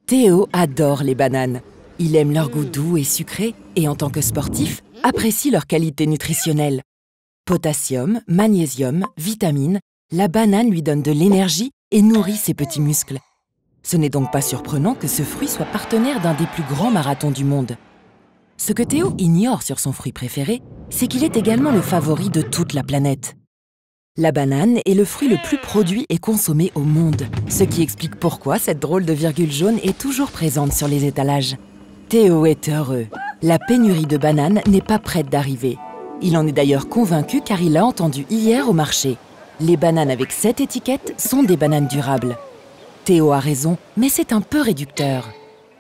Théo adore les bananes. Il aime leur goût doux et sucré et en tant que sportif, apprécie leur qualité nutritionnelle. Potassium, magnésium, vitamines, la banane lui donne de l'énergie et nourrit ses petits muscles. Ce n'est donc pas surprenant que ce fruit soit partenaire d'un des plus grands marathons du monde. Ce que Théo ignore sur son fruit préféré, c'est qu'il est également le favori de toute la planète. La banane est le fruit le plus produit et consommé au monde, ce qui explique pourquoi cette drôle de virgule jaune est toujours présente sur les étalages. Théo est heureux. La pénurie de bananes n'est pas prête d'arriver. Il en est d'ailleurs convaincu car il l'a entendu hier au marché. Les bananes avec cette étiquette sont des bananes durables. Théo a raison, mais c'est un peu réducteur.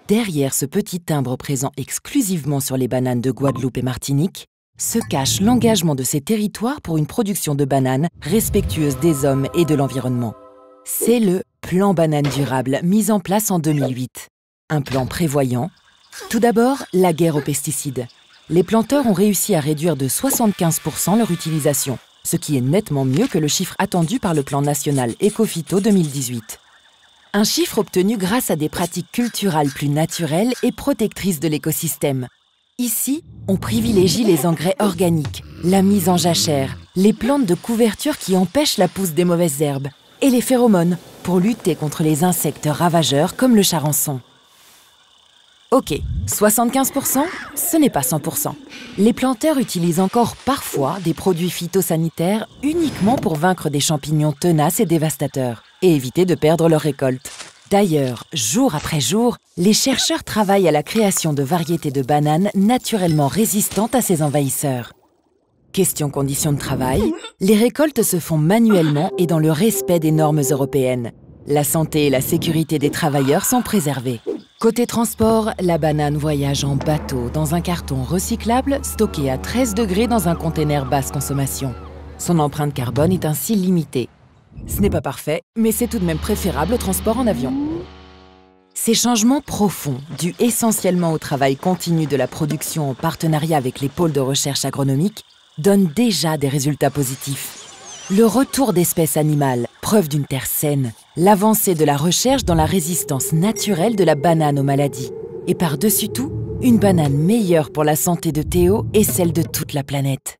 Derrière ce petit timbre présent exclusivement sur les bananes de Guadeloupe et Martinique, se cache l'engagement de ces territoires pour une production de bananes respectueuse des hommes et de l'environnement. C'est le plan banane durable mis en place en 2008. Un plan prévoyant. Tout d'abord, la guerre aux pesticides. Les planteurs ont réussi à réduire de 75% leur utilisation, ce qui est nettement mieux que le chiffre attendu par le plan national Écophyto 2018. Un chiffre obtenu grâce à des pratiques culturales plus naturelles et protectrices de l'écosystème. Ici, on privilégie les engrais organiques, la mise en jachère, les plantes de couverture qui empêchent la pousse des mauvaises herbes et les phéromones pour lutter contre les insectes ravageurs comme le charançon. Ok, 75%, ce n'est pas 100%. Les planteurs utilisent encore parfois des produits phytosanitaires uniquement pour vaincre des champignons tenaces et dévastateurs et éviter de perdre leur récolte. D'ailleurs, jour après jour, les chercheurs travaillent à la création de variétés de bananes naturellement résistantes à ces envahisseurs. Question conditions de travail, les récoltes se font manuellement et dans le respect des normes européennes. La santé et la sécurité des travailleurs sont préservées. Côté transport, la banane voyage en bateau dans un carton recyclable stocké à 13 degrés dans un conteneur basse consommation. Son empreinte carbone est ainsi limitée. Ce n'est pas parfait, mais c'est tout de même préférable au transport en avion. Ces changements profonds, dus essentiellement au travail continu de la production en partenariat avec les pôles de recherche agronomique, donnent déjà des résultats positifs. Le retour d'espèces animales, preuve d'une terre saine, l'avancée de la recherche dans la résistance naturelle de la banane aux maladies, et par-dessus tout, une banane meilleure pour la santé de Théo et celle de toute la planète.